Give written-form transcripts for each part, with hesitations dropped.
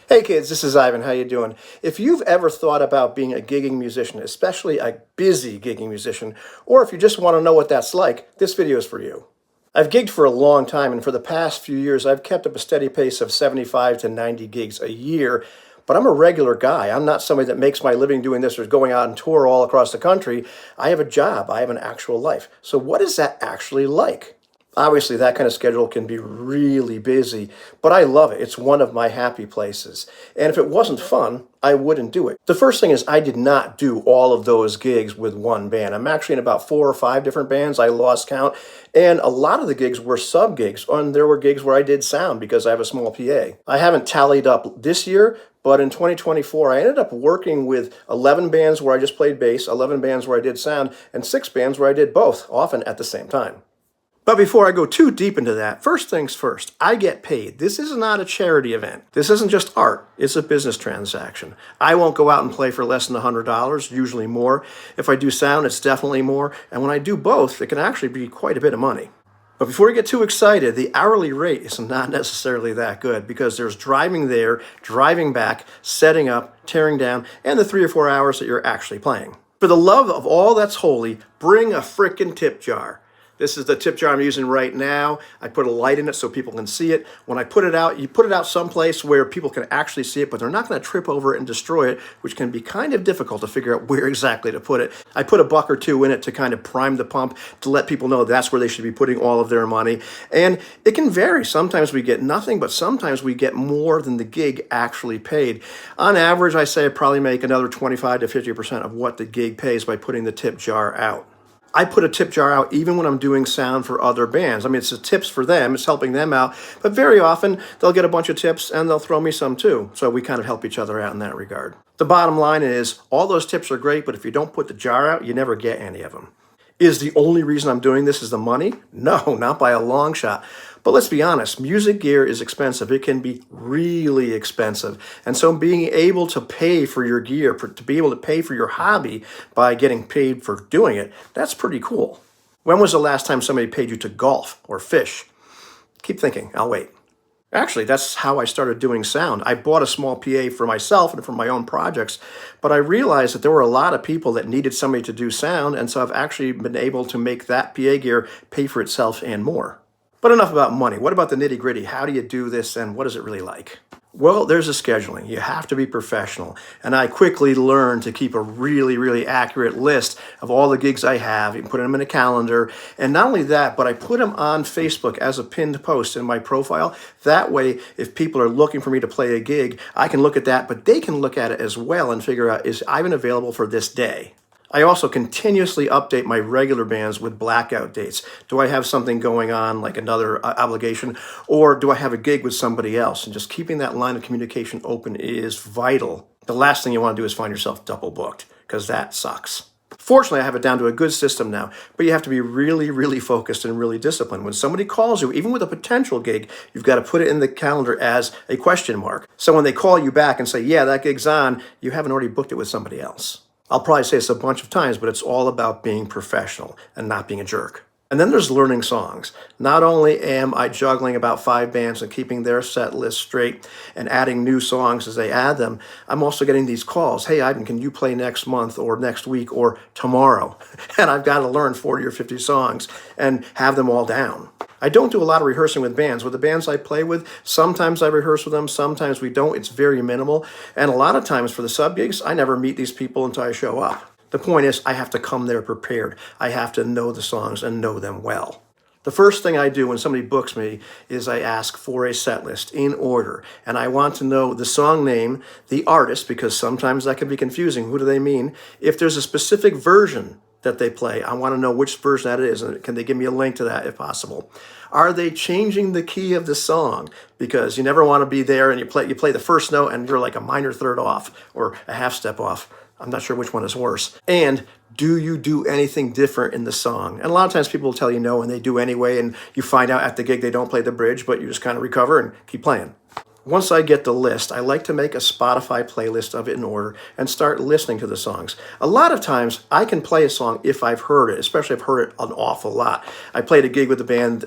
Hey kids, this is Ivan. How you doing? If you've ever thought about being a gigging musician, especially a busy gigging musician, or if you just want to know what that's like, this video is for you. I've gigged for a long time, and for the past few years, I've kept up a steady pace of 75 to 90 gigs a year, but I'm a regular guy. I'm not somebody that makes my living doing this or is going out on tour all across the country. I have a job. I have an actual life. So what is that actually like? Obviously, that kind of schedule can be really busy, but I love it. It's one of my happy places. And if it wasn't fun, I wouldn't do it. The first thing is I did not do all of those gigs with one band. I'm actually in about 4 or 5 different bands. I lost count. And a lot of the gigs were sub gigs, and there were gigs where I did sound because I have a small PA. I haven't tallied up this year, but in 2024, I ended up working with 11 bands where I just played bass, 11 bands where I did sound, and 6 bands where I did both, often at the same time. But before I go too deep into that, first things first, I get paid. This is not a charity event. This isn't just art. It's a business transaction. I won't go out and play for less than $100, usually more. If I do sound, it's definitely more. And when I do both, it can actually be quite a bit of money. But before you get too excited, the hourly rate is not necessarily that good because there's driving there, driving back, setting up, tearing down, and the 3 or 4 hours that you're actually playing. For the love of all that's holy, bring a frickin' tip jar. This is the tip jar I'm using right now. I put a light in it so people can see it. When I put it out, you put it out someplace where people can actually see it, but they're not going to trip over it and destroy it, which can be kind of difficult to figure out where exactly to put it. I put $1 or $2 in it to kind of prime the pump, to let people know that's where they should be putting all of their money. And it can vary. Sometimes we get nothing, but sometimes we get more than the gig actually paid. On average, I say I probably make another 25 to 50% of what the gig pays by putting the tip jar out. I put a tip jar out even when I'm doing sound for other bands. I mean, it's the tips for them, it's helping them out, but very often they'll get a bunch of tips and they'll throw me some too. So we kind of help each other out in that regard. The bottom line is all those tips are great, but if you don't put the jar out, you never get any of them. Is the only reason I'm doing this is the money? No, not by a long shot. But let's be honest, music gear is expensive. It can be really expensive. And so being able to pay for your gear, to be able to pay for your hobby by getting paid for doing it, that's pretty cool. When was the last time somebody paid you to golf or fish? Keep thinking, I'll wait. Actually, that's how I started doing sound. I bought a small PA for myself and for my own projects, but I realized that there were a lot of people that needed somebody to do sound, and so I've actually been able to make that PA gear pay for itself and more. But enough about money. What about the nitty-gritty? How do you do this, and what is it really like? Well, there's a scheduling. You have to be professional. And I quickly learned to keep a really, really accurate list of all the gigs I have and put them in a calendar. And not only that, but I put them on Facebook as a pinned post in my profile. That way, if people are looking for me to play a gig, I can look at that, but they can look at it as well and figure out, is Ivan available for this day? I also continuously update my regular bands with blackout dates. Do I have something going on, like another obligation, or do I have a gig with somebody else? And just keeping that line of communication open is vital. The last thing you want to do is find yourself double booked, because that sucks. Fortunately, I have it down to a good system now, but you have to be really, really focused and really disciplined. When somebody calls you, even with a potential gig, you've got to put it in the calendar as a question mark. So when they call you back and say, yeah, that gig's on, you haven't already booked it with somebody else. I'll probably say this a bunch of times, but it's all about being professional and not being a jerk. And then there's learning songs. Not only am I juggling about 5 bands and keeping their set list straight and adding new songs as they add them, I'm also getting these calls. Hey, Ivan, can you play next month or next week or tomorrow? And I've got to learn 40 or 50 songs and have them all down. I don't do a lot of rehearsing with bands. With the bands I play with, sometimes I rehearse with them, sometimes we don't. It's very minimal. And a lot of times for the sub gigs, I never meet these people until I show up. The point is, I have to come there prepared. I have to know the songs and know them well. The first thing I do when somebody books me is I ask for a set list in order. And I want to know the song name, the artist, because sometimes that can be confusing. Who do they mean? If there's a specific version that they play, I want to know which version that is, and can they give me a link to that if possible? Are they changing the key of the song? Because you never want to be there and you play the first note and you're like a minor third off or a half step off. I'm not sure which one is worse. And do you do anything different in the song? And a lot of times people will tell you no, and they do anyway, and you find out at the gig they don't play the bridge, but you just kind of recover and keep playing. Once I get the list, I like to make a Spotify playlist of it in order and start listening to the songs. A lot of times I can play a song if I've heard it, especially if I've heard it an awful lot. I played a gig with a band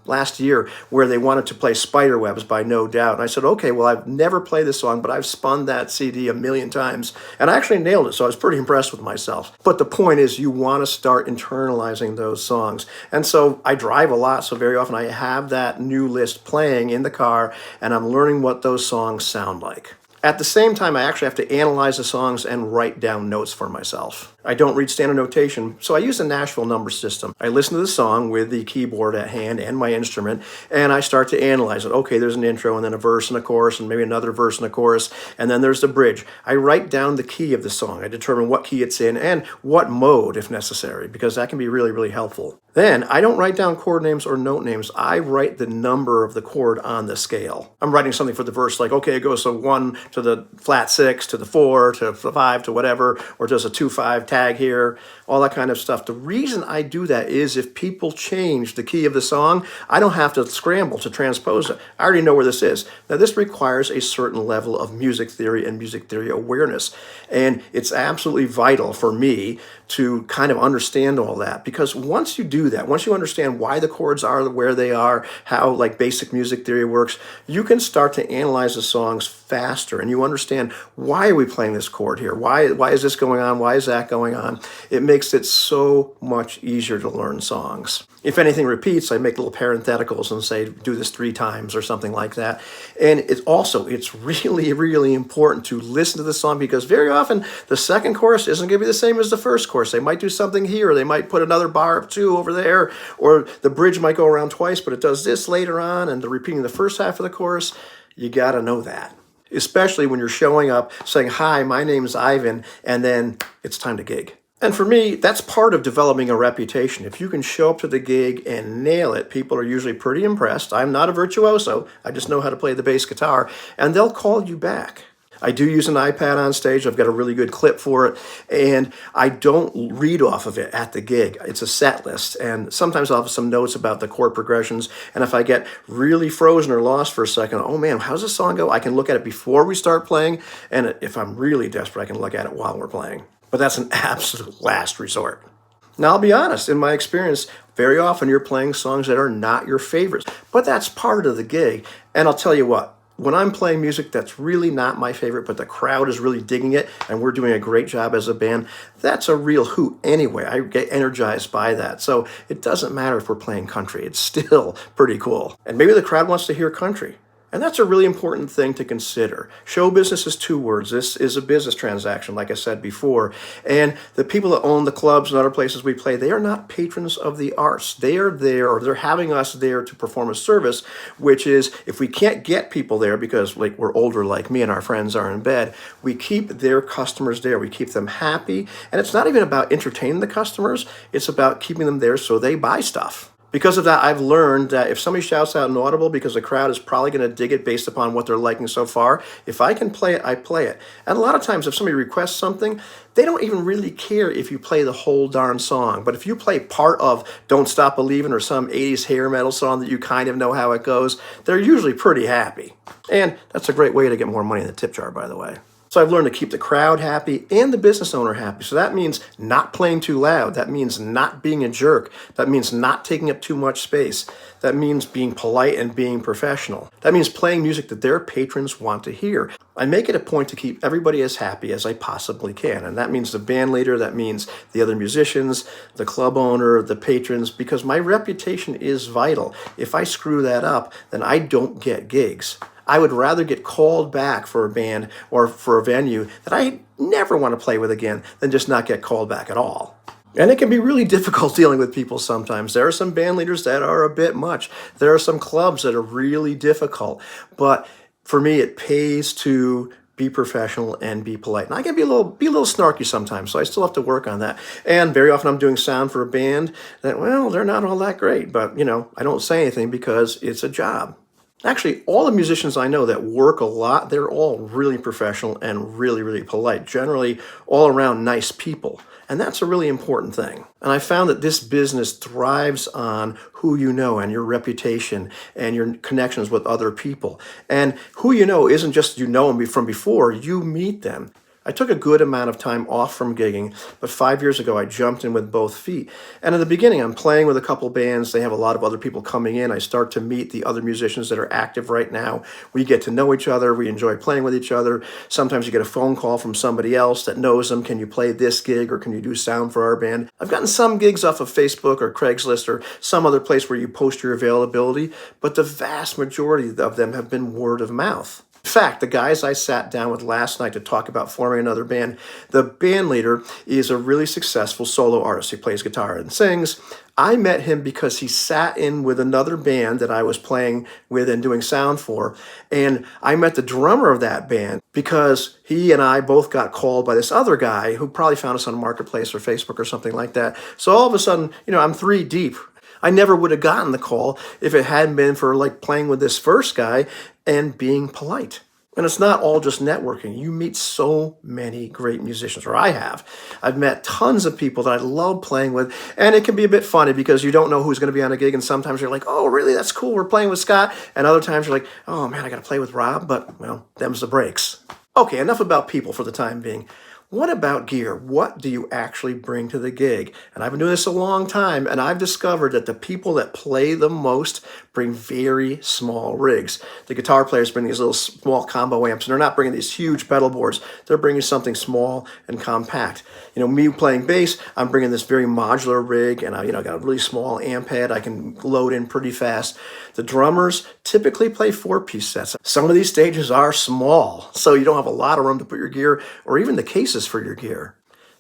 last year where they wanted to play Spiderwebs by No Doubt. And I said, okay, well, I've never played this song, but I've spun that CD a million times. And I actually nailed it, so I was pretty impressed with myself. But the point is, you want to start internalizing those songs. And so I drive a lot, so very often I have that new list playing in the car, and I'm learning what those songs sound like. At the same time, I actually have to analyze the songs and write down notes for myself. I don't read standard notation, so I use the Nashville number system. I listen to the song with the keyboard at hand and my instrument, and I start to analyze it. Okay, there's an intro, and then a verse and a chorus, and maybe another verse and a chorus, and then there's the bridge. I write down the key of the song. I determine what key it's in and what mode, if necessary, because that can be really, really helpful. Then, I don't write down chord names or note names. I write the number of the chord on the scale. I'm writing something for the verse like, okay, it goes from 1 to the flat 6 to the 4 to the 5 to whatever, or just a 2-5 tag here, all that kind of stuff. The reason I do that is if people change the key of the song, I don't have to scramble to transpose it. I already know where this is. Now, this requires a certain level of music theory and music theory awareness, and it's absolutely vital for me to kind of understand all that, because once you do that, once you understand why the chords are where they are, how like basic music theory works, you can start to analyze the songs faster, and you understand, why are we playing this chord here? Why is this going on? Why is that going on? It makes it so much easier to learn songs. If anything repeats, I make little parentheticals and say, do this 3 times or something like that. And it's really, really important to listen to the song, because very often the second chorus isn't going to be the same as the first chorus. They might do something here, or they might put another bar of 2 over there, or the bridge might go around twice, but it does this later on, and they're repeating the first half of the chorus. You got to know that, especially when you're showing up saying, hi, my name's Ivan, and then it's time to gig. And for me, that's part of developing a reputation. If you can show up to the gig and nail it, people are usually pretty impressed. I'm not a virtuoso. I just know how to play the bass guitar, and they'll call you back. I do use an iPad on stage. I've got a really good clip for it, and I don't read off of it at the gig. It's a set list, and sometimes I'll have some notes about the chord progressions, and if I get really frozen or lost for a second, oh man, how's this song go? I can look at it before we start playing, and if I'm really desperate, I can look at it while we're playing. But that's an absolute last resort. Now, I'll be honest, in my experience, very often you're playing songs that are not your favorites, but that's part of the gig, and I'll tell you what, when I'm playing music that's really not my favorite, but the crowd is really digging it, and we're doing a great job as a band, that's a real hoot anyway. I get energized by that. So it doesn't matter if we're playing country. It's still pretty cool. And maybe the crowd wants to hear country. And that's a really important thing to consider. Show business is 2 words. This is a business transaction, like I said before. And the people that own the clubs and other places we play, they are not patrons of the arts. They are there, or they're having us there to perform a service, which is, if we can't get people there because like we're older like me and our friends are in bed, we keep their customers there. We keep them happy. And it's not even about entertaining the customers. It's about keeping them there so they buy stuff. Because of that, I've learned that if somebody shouts out inaudible, because the crowd is probably going to dig it based upon what they're liking so far, if I can play it, I play it. And a lot of times if somebody requests something, they don't even really care if you play the whole darn song. But if you play part of Don't Stop Believin' or some 80s hair metal song that you kind of know how it goes, they're usually pretty happy. And that's a great way to get more money in the tip jar, by the way. So I've learned to keep the crowd happy and the business owner happy. So that means not playing too loud. That means not being a jerk. That means not taking up too much space. That means being polite and being professional. That means playing music that their patrons want to hear. I make it a point to keep everybody as happy as I possibly can. And that means the band leader, that means the other musicians, the club owner, the patrons, because my reputation is vital. If I screw that up, then I don't get gigs. I would rather get called back for a band or for a venue that I never want to play with again than just not get called back at all. And it can be really difficult dealing with people sometimes. There are some band leaders that are a bit much. There are some clubs that are really difficult. But for me, it pays to be professional and be polite. And I can be a little snarky sometimes, so I still have to work on that. And very often I'm doing sound for a band that, well, they're not all that great. But, I don't say anything because it's a job. Actually, all the musicians I know that work a lot, they're all really professional and really, really polite. Generally, all around nice people. And that's a really important thing. And I found that this business thrives on who you know and your reputation and your connections with other people. And who you know isn't just you know them from before, you meet them. I took a good amount of time off from gigging, but 5 years ago I jumped in with both feet. And in the beginning, I'm playing with a couple bands. They have a lot of other people coming in. I start to meet the other musicians that are active right now. We get to know each other. We enjoy playing with each other. Sometimes you get a phone call from somebody else that knows them. Can you play this gig or can you do sound for our band? I've gotten some gigs off of Facebook or Craigslist or some other place where you post your availability, but the vast majority of them have been word of mouth. In fact, the guys I sat down with last night to talk about forming another band, the band leader is a really successful solo artist. He plays guitar and sings. I met him because he sat in with another band that I was playing with and doing sound for. And I met the drummer of that band because he and I both got called by this other guy who probably found us on Marketplace or Facebook or something like that. So all of a sudden, I'm 3 deep. I never would have gotten the call if it hadn't been for like playing with this first guy and being polite. And it's not all just networking. You meet so many great musicians, or I have. I've met tons of people that I love playing with, and it can be a bit funny because you don't know who's going to be on a gig, and sometimes you're like, oh, really, that's cool, we're playing with Scott, and other times you're like, oh, man, I got to play with Rob, but, well, them's the breaks. Okay, enough about people for the time being. What about gear? What do you actually bring to the gig? And I've been doing this a long time, and I've discovered that the people that play the most bring very small rigs. The guitar players bring these little small combo amps, and they're not bringing these huge pedal boards. They're bringing something small and compact. Me playing bass, I'm bringing this very modular rig, and I got a really small amp head I can load in pretty fast. The drummers typically play 4-piece sets. Some of these stages are small, so you don't have a lot of room to put your gear or even the cases for your gear.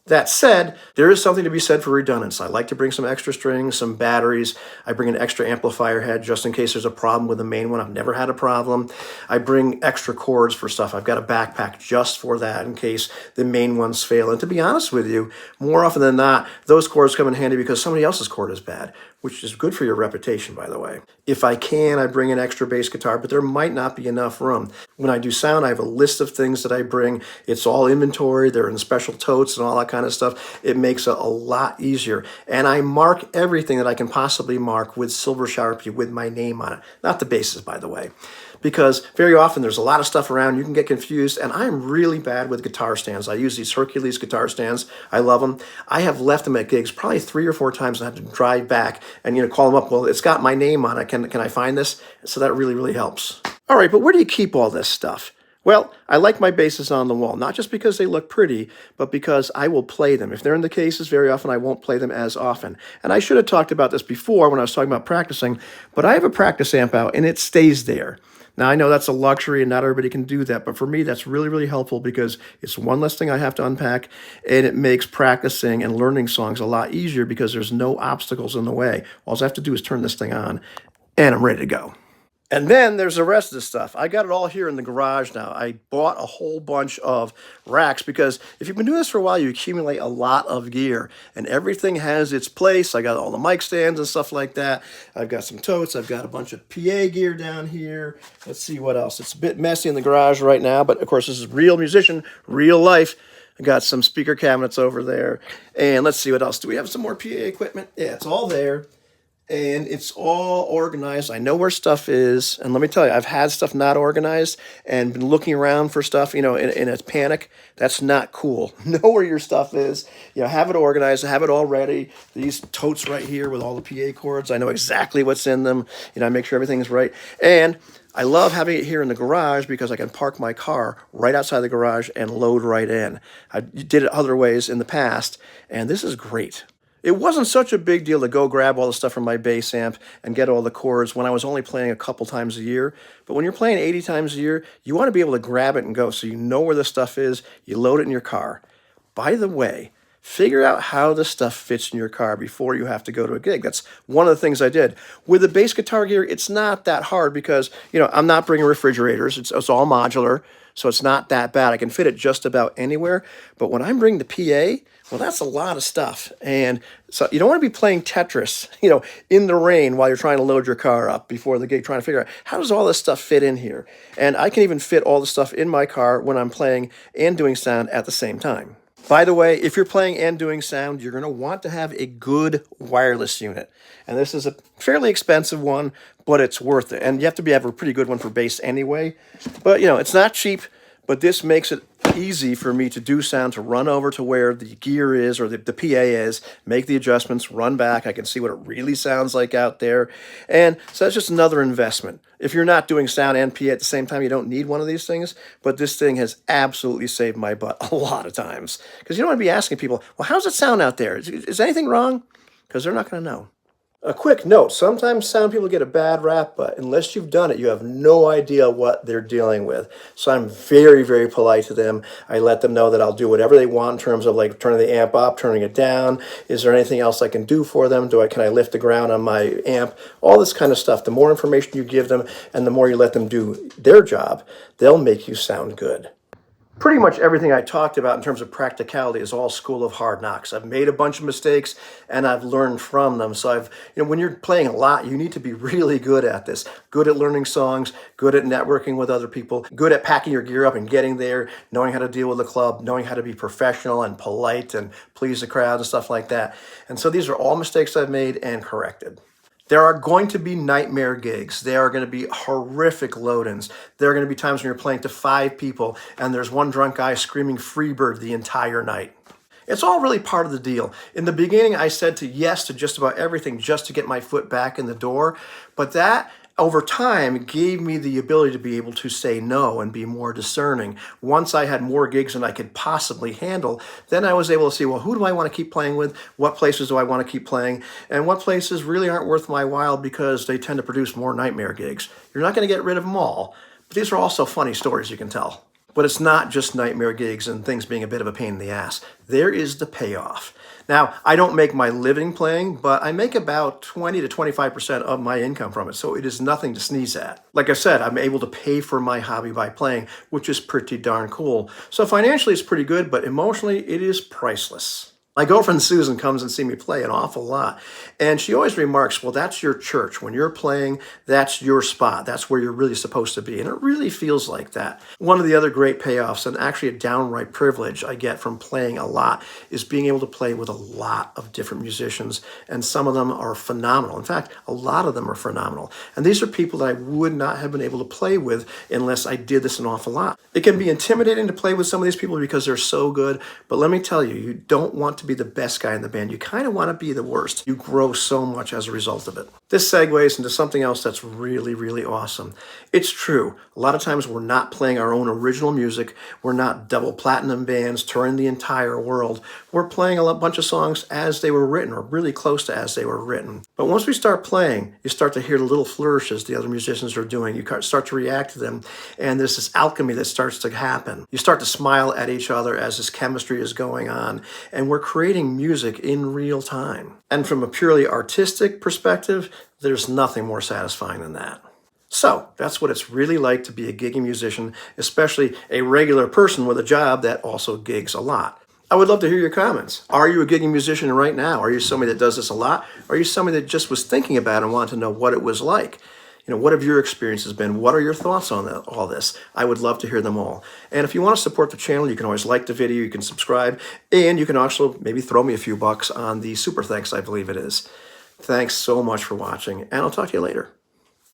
That said, there is something to be said for redundancy. I like to bring some extra strings, some batteries. I bring an extra amplifier head just in case there's a problem with the main one. I've never had a problem. I bring extra cords for stuff. I've got a backpack just for that in case the main ones fail. And to be honest with you, more often than not, those cords come in handy because somebody else's cord is bad, which is good for your reputation, by the way. If I can, I bring an extra bass guitar, but there might not be enough room. When I do sound, I have a list of things that I bring. It's all inventory. They're in special totes and all that kind of stuff. It makes it a lot easier. And I mark everything that I can possibly mark with silver Sharpie with my name on it. Not the basses, by the way. Because very often there's a lot of stuff around, you can get confused, and I'm really bad with guitar stands. I use these Hercules guitar stands. I love them. I have left them at gigs probably 3 or 4 times and I have to drive back and call them up. Well, it's got my name on it. Can I find this? So that really, really helps. All right, but where do you keep all this stuff? Well, I like my basses on the wall, not just because they look pretty, but because I will play them. If they're in the cases, very often I won't play them as often. And I should have talked about this before when I was talking about practicing, but I have a practice amp out and it stays there. Now, I know that's a luxury and not everybody can do that, but for me, that's really, really helpful because it's one less thing I have to unpack, and it makes practicing and learning songs a lot easier because there's no obstacles in the way. All I have to do is turn this thing on, and I'm ready to go. And then there's the rest of the stuff. I got it all here in the garage now. I bought a whole bunch of racks because if you've been doing this for a while, you accumulate a lot of gear and everything has its place. I got all the mic stands and stuff like that. I've got some totes. I've got a bunch of PA gear down here. Let's see what else. It's a bit messy in the garage right now, but of course this is real musician, real life. I got some speaker cabinets over there. And let's see what else. Do we have some more PA equipment? Yeah, it's all there. And it's all organized. I know where stuff is. And let me tell you, I've had stuff not organized and been looking around for stuff, in a panic. That's not cool. Know where your stuff is. Have it organized, have it all ready. These totes right here with all the PA cords, I know exactly what's in them. I make sure everything's right. And I love having it here in the garage because I can park my car right outside the garage and load right in. I did it other ways in the past, and this is great. It wasn't such a big deal to go grab all the stuff from my bass amp and get all the chords when I was only playing a couple times a year. But when you're playing 80 times a year, you want to be able to grab it and go so you know where the stuff is. You load it in your car. By the way, figure out how the stuff fits in your car before you have to go to a gig. That's one of the things I did. With the bass guitar gear, it's not that hard because, I'm not bringing refrigerators. It's all modular. so it's not that bad. I can fit it just about anywhere. But when I'm bringing the PA, well, that's a lot of stuff. And so you don't want to be playing Tetris, in the rain while you're trying to load your car up before the gig, trying to figure out how does all this stuff fit in here. And I can even fit all the stuff in my car when I'm playing and doing sound at the same time. By the way, if you're playing and doing sound, you're going to want to have a good wireless unit. And this is a fairly expensive one, but it's worth it. And you have to have a pretty good one for bass anyway. But, it's not cheap, but this makes it easy for me to do sound, to run over to where the gear is or the PA is, make the adjustments, run back. I can see what it really sounds like out there. And so that's just another investment. If you're not doing sound and PA at the same time, you don't need one of these things. But this thing has absolutely saved my butt a lot of times. Because you don't want to be asking people, well, how's it sound out there? Is anything wrong? Because they're not going to know. A quick note, sometimes sound people get a bad rap, but unless you've done it, you have no idea what they're dealing with. So I'm very, very polite to them. I let them know that I'll do whatever they want in terms of like turning the amp up, turning it down. Is there anything else I can do for them? Can I lift the ground on my amp? All this kind of stuff. The more information you give them and the more you let them do their job, they'll make you sound good. Pretty much everything I talked about in terms of practicality is all school of hard knocks. I've made a bunch of mistakes and I've learned from them. So when you're playing a lot, you need to be really good at this. Good at learning songs, good at networking with other people, good at packing your gear up and getting there, knowing how to deal with the club, knowing how to be professional and polite and please the crowd and stuff like that. And so these are all mistakes I've made and corrected. There are going to be nightmare gigs. There are going to be horrific load-ins. There are going to be times when you're playing to 5 people and there's one drunk guy screaming Freebird the entire night. It's all really part of the deal. In the beginning, I said yes to just about everything just to get my foot back in the door, but that over time gave me the ability to be able to say no and be more discerning. Once I had more gigs than I could possibly handle, then I was able to see, well, who do I want to keep playing with? What places do I want to keep playing? And what places really aren't worth my while because they tend to produce more nightmare gigs. You're not going to get rid of them all, but these are also funny stories you can tell. But it's not just nightmare gigs and things being a bit of a pain in the ass. There is the payoff. Now, I don't make my living playing, but I make about 20 to 25% of my income from it, so it is nothing to sneeze at. Like I said, I'm able to pay for my hobby by playing, which is pretty darn cool. So financially, it's pretty good, but emotionally, it is priceless. My girlfriend Susan comes and sees me play an awful lot, and she always remarks, well, that's your church. When you're playing, that's your spot. That's where you're really supposed to be, and it really feels like that. One of the other great payoffs, and actually a downright privilege I get from playing a lot, is being able to play with a lot of different musicians, and some of them are phenomenal. In fact, a lot of them are phenomenal, and these are people that I would not have been able to play with unless I did this an awful lot. It can be intimidating to play with some of these people because they're so good, but let me tell you, you don't want to be the best guy in the band. You kind of want to be the worst. You grow so much as a result of it. This segues into something else that's really, really awesome. It's true. A lot of times we're not playing our own original music. We're not double platinum bands touring the entire world. We're playing a bunch of songs as they were written or really close to as they were written. But once we start playing, you start to hear the little flourishes the other musicians are doing. You start to react to them, and there's this alchemy that starts to happen. You start to smile at each other as this chemistry is going on, and we're creating music in real time. And from a purely artistic perspective, there's nothing more satisfying than that. So that's what it's really like to be a gigging musician, especially a regular person with a job that also gigs a lot. I would love to hear your comments. Are you a gigging musician right now? Are you somebody that does this a lot? Or are you somebody that just was thinking about it and wanted to know what it was like? What have your experiences been? What are your thoughts on all this? I would love to hear them all. And if you want to support the channel, you can always like the video, you can subscribe, and you can also maybe throw me a few bucks on the super thanks, I believe it is. Thanks so much for watching, and I'll talk to you later.